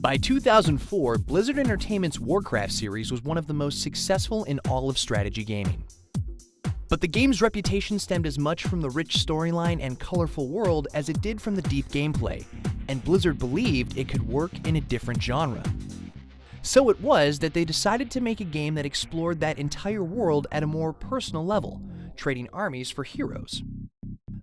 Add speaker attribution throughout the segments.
Speaker 1: By 2004, Blizzard Entertainment's Warcraft series was one of the most successful in all of strategy gaming. But the game's reputation stemmed as much from the rich storyline and colorful world as it did from the deep gameplay, and Blizzard believed it could work in a different genre. So it was that they decided to make a game that explored that entire world at a more personal level, trading armies for heroes.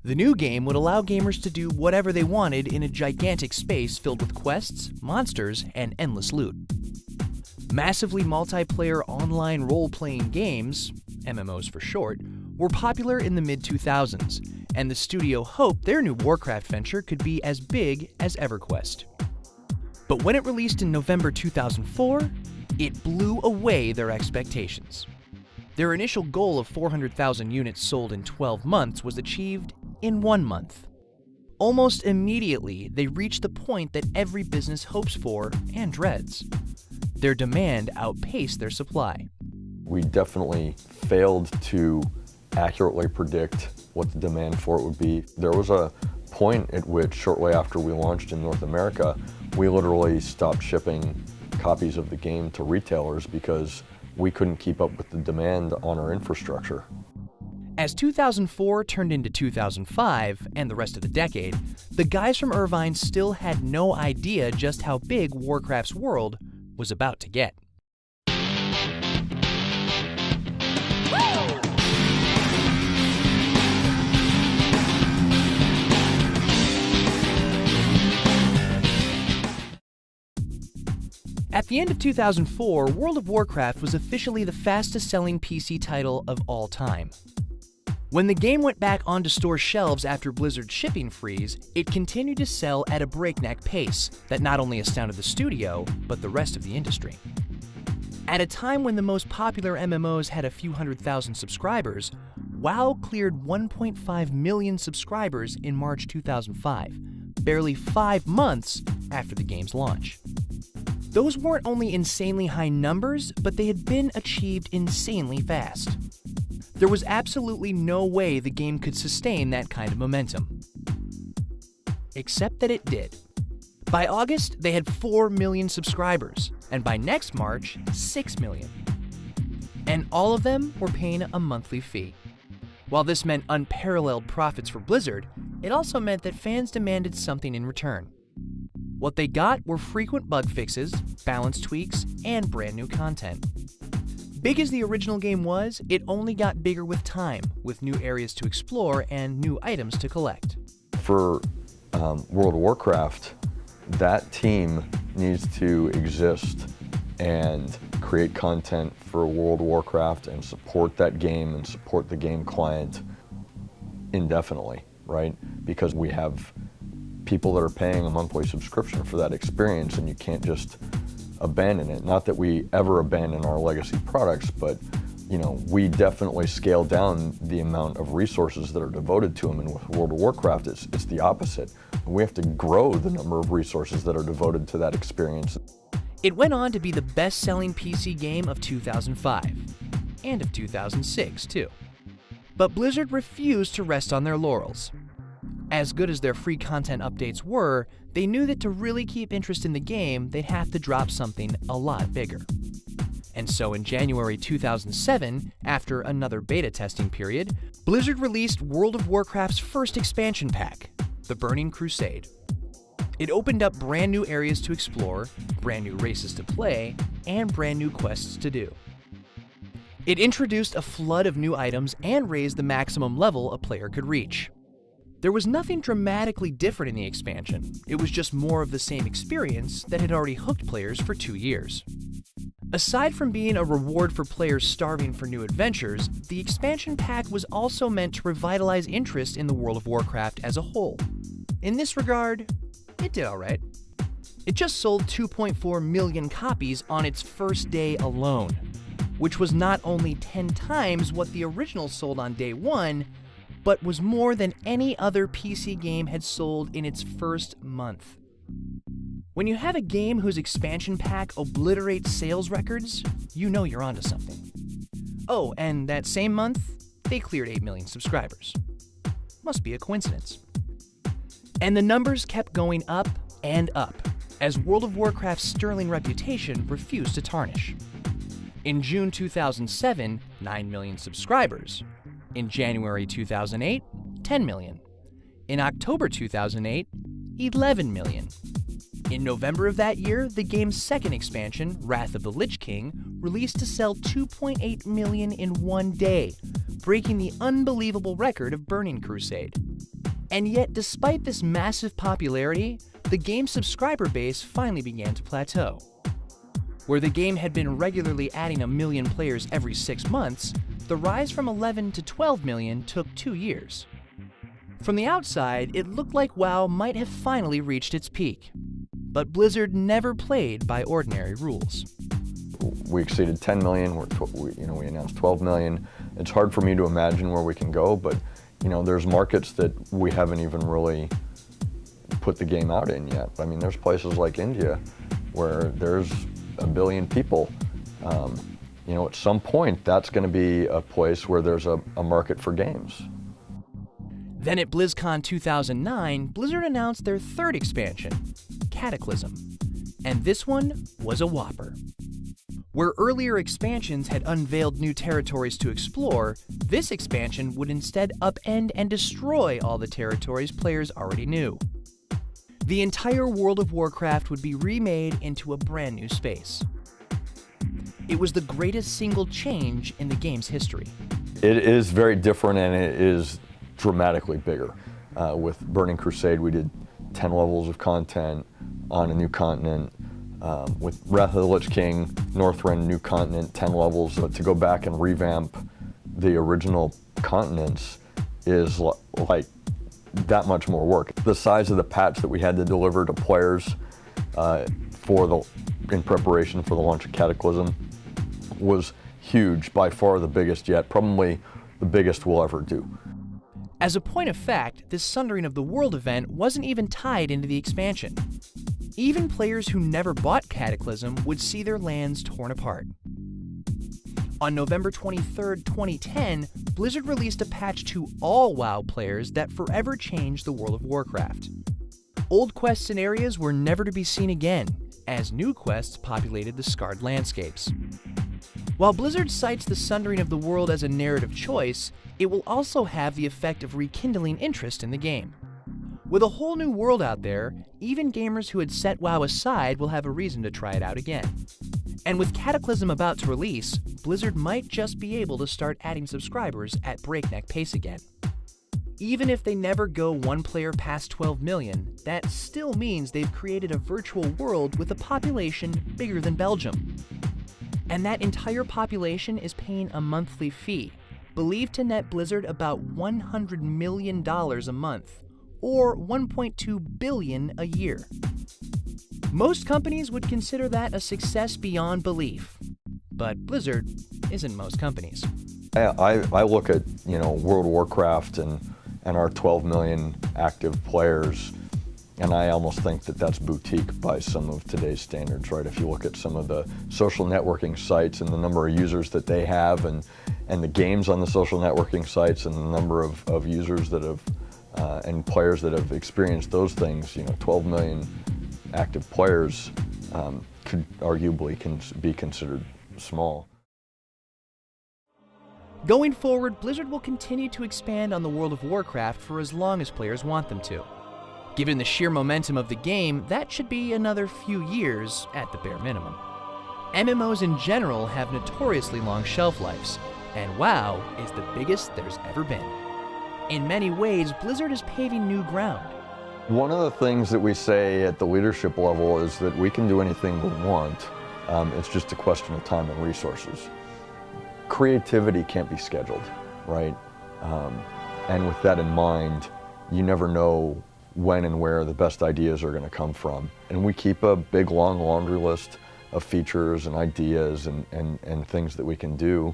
Speaker 1: The new game would allow gamers to do whatever they wanted in a gigantic space filled with quests, monsters, and endless loot. Massively multiplayer online role-playing games, MMOs for short, were popular in the mid-2000s, and the studio hoped their new Warcraft venture could be as big as EverQuest. But when it released in November 2004, it blew away their expectations. Their initial goal of 400,000 units sold in 12 months was achieved in 1 month. Almost immediately, they reached the point that every business hopes for and dreads. Their demand outpaced their supply.
Speaker 2: We definitely failed to accurately predict what the demand for it would be. There was a point at which, shortly after we launched in North America, we literally stopped shipping copies of the game to retailers because we couldn't keep up with the demand on our infrastructure.
Speaker 1: As 2004 turned into 2005 and the rest of the decade, the guys from Irvine still had no idea just how big Warcraft's world was about to get. At the end of 2004, World of Warcraft was officially the fastest-selling PC title of all time. When the game went back onto store shelves after Blizzard's shipping freeze, it continued to sell at a breakneck pace that not only astounded the studio, but the rest of the industry. At a time when the most popular MMOs had a few 100,000 subscribers, WoW cleared 1.5 million subscribers in March 2005, barely 5 months after the game's launch. Those weren't only insanely high numbers, but they had been achieved insanely fast. There was absolutely no way the game could sustain that kind of momentum. Except that it did. By August, they had 4 million subscribers, and by next March, 6 million. And all of them were paying a monthly fee. While this meant unparalleled profits for Blizzard, it also meant that fans demanded something in return. What they got were frequent bug fixes, balance tweaks, and brand new content. Big as the original game was, it only got bigger with time, with new areas to explore and new items to collect.
Speaker 2: For World of Warcraft, that team needs to exist and create content for World of Warcraft and support that game and support the game client indefinitely, right? Because we have people that are paying a monthly subscription for that experience, and you can't just abandon it. Not that we ever abandon our legacy products, but we definitely scale down the amount of resources that are devoted to them. And with World of Warcraft, it's the opposite. We have to grow the number of resources that are devoted to that experience.
Speaker 1: It went on to be the best-selling PC game of 2005, and of 2006, too. But Blizzard refused to rest on their laurels. As good as their free content updates were, they knew that to really keep interest in the game, they'd have to drop something a lot bigger. And so in January 2007, after another beta testing period, Blizzard released World of Warcraft's first expansion pack, the Burning Crusade. It opened up brand new areas to explore, brand new races to play, and brand new quests to do. It introduced a flood of new items and raised the maximum level a player could reach. There was nothing dramatically different in the expansion. It was just more of the same experience that had already hooked players for 2 years. Aside from being a reward for players starving for new adventures, the expansion pack was also meant to revitalize interest in the World of Warcraft as a whole. In this regard, it did alright. It just sold 2.4 million copies on its first day alone, which was not only 10 times what the original sold on day 1, but was more than any other PC game had sold in its first month. When you have a game whose expansion pack obliterates sales records, you know you're onto something. Oh, and that same month, they cleared 8 million subscribers. Must be a coincidence. And the numbers kept going up and up, as World of Warcraft's sterling reputation refused to tarnish. In June 2007, 9 million subscribers. In January 2008, 10 million. In October 2008, 11 million. In November of that year, the game's second expansion, Wrath of the Lich King, released to sell 2.8 million in one day, breaking the unbelievable record of Burning Crusade. And yet, despite this massive popularity, the game's subscriber base finally began to plateau. Where the game had been regularly adding 1 million players every 6 months, the rise from 11 to 12 million took 2 years. From the outside, it looked like WoW might have finally reached its peak. But Blizzard never played by ordinary rules.
Speaker 2: We exceeded 10 million, we announced 12 million. It's hard for me to imagine where we can go, but there's markets that we haven't even really put the game out in yet. I mean, there's places like India where there's 1 billion people. At some point, that's going to be a place where there's a market for games.
Speaker 1: Then at BlizzCon 2009, Blizzard announced their third expansion, Cataclysm. And this one was a whopper. Where earlier expansions had unveiled new territories to explore, this expansion would instead upend and destroy all the territories players already knew. The entire World of Warcraft would be remade into a brand new space. It was the greatest single change in the game's history.
Speaker 2: It is very different, and it is dramatically bigger. With Burning Crusade, we did 10 levels of content on a new continent. With Wrath of the Lich King, Northrend, new continent, 10 levels. To go back and revamp the original continents is like that much more work. The size of the patch that we had to deliver to players in preparation for the launch of Cataclysm was huge, by far the biggest yet, probably the biggest we'll ever do.
Speaker 1: As a point of fact, this Sundering of the World event wasn't even tied into the expansion. Even players who never bought Cataclysm would see their lands torn apart. On November 23, 2010, Blizzard released a patch to all WoW players that forever changed the World of Warcraft. Old quests and areas were never to be seen again, as new quests populated the scarred landscapes. While Blizzard cites the Sundering of the World as a narrative choice, it will also have the effect of rekindling interest in the game. With a whole new world out there, even gamers who had set WoW aside will have a reason to try it out again. And with Cataclysm about to release, Blizzard might just be able to start adding subscribers at breakneck pace again. Even if they never go one player past 12 million, that still means they've created a virtual world with a population bigger than Belgium. And that entire population is paying a monthly fee, believed to net Blizzard about $100 million a month, or $1.2 billion a year. Most companies would consider that a success beyond belief, but Blizzard isn't most companies.
Speaker 2: I look at World of Warcraft and our 12 million active players, and I almost think that that's boutique by some of today's standards, right? If you look at some of the social networking sites and the number of users that they have, and the games on the social networking sites and the number of users that have and players that have experienced those things, 12 million active players could arguably be considered small.
Speaker 1: Going forward, Blizzard will continue to expand on the World of Warcraft for as long as players want them to. Given the sheer momentum of the game, that should be another few years at the bare minimum. MMOs in general have notoriously long shelf lives, and WoW is the biggest there's ever been. In many ways, Blizzard is paving new ground.
Speaker 2: One of the things that we say at the leadership level is that we can do anything we want. It's just a question of time and resources. Creativity can't be scheduled, right? And with that in mind, you never know when and where the best ideas are going to come from. And we keep a big, long laundry list of features and ideas and things that we can do.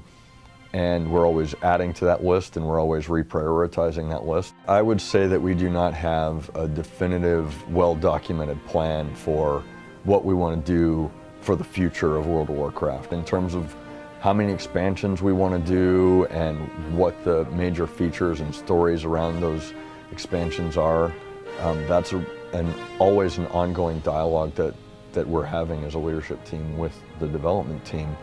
Speaker 2: And we're always adding to that list, and we're always reprioritizing that list. I would say that we do not have a definitive, well-documented plan for what we want to do for the future of World of Warcraft in terms of how many expansions we want to do and what the major features and stories around those expansions are. That's a always an ongoing dialogue that we're having as a leadership team with the development team.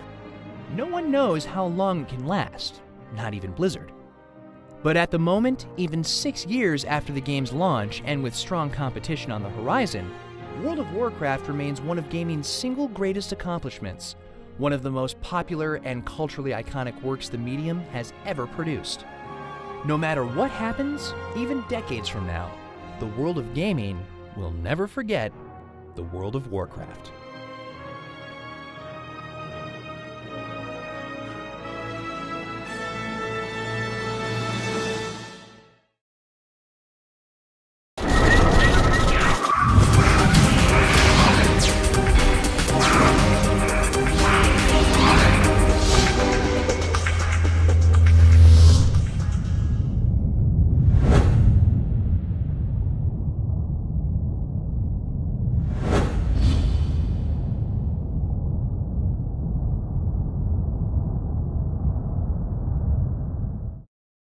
Speaker 1: No one knows how long it can last, not even Blizzard. But at the moment, even 6 years after the game's launch and with strong competition on the horizon, World of Warcraft remains one of gaming's single greatest accomplishments, one of the most popular and culturally iconic works the medium has ever produced. No matter what happens, even decades from now, the world of gaming will never forget the World of Warcraft.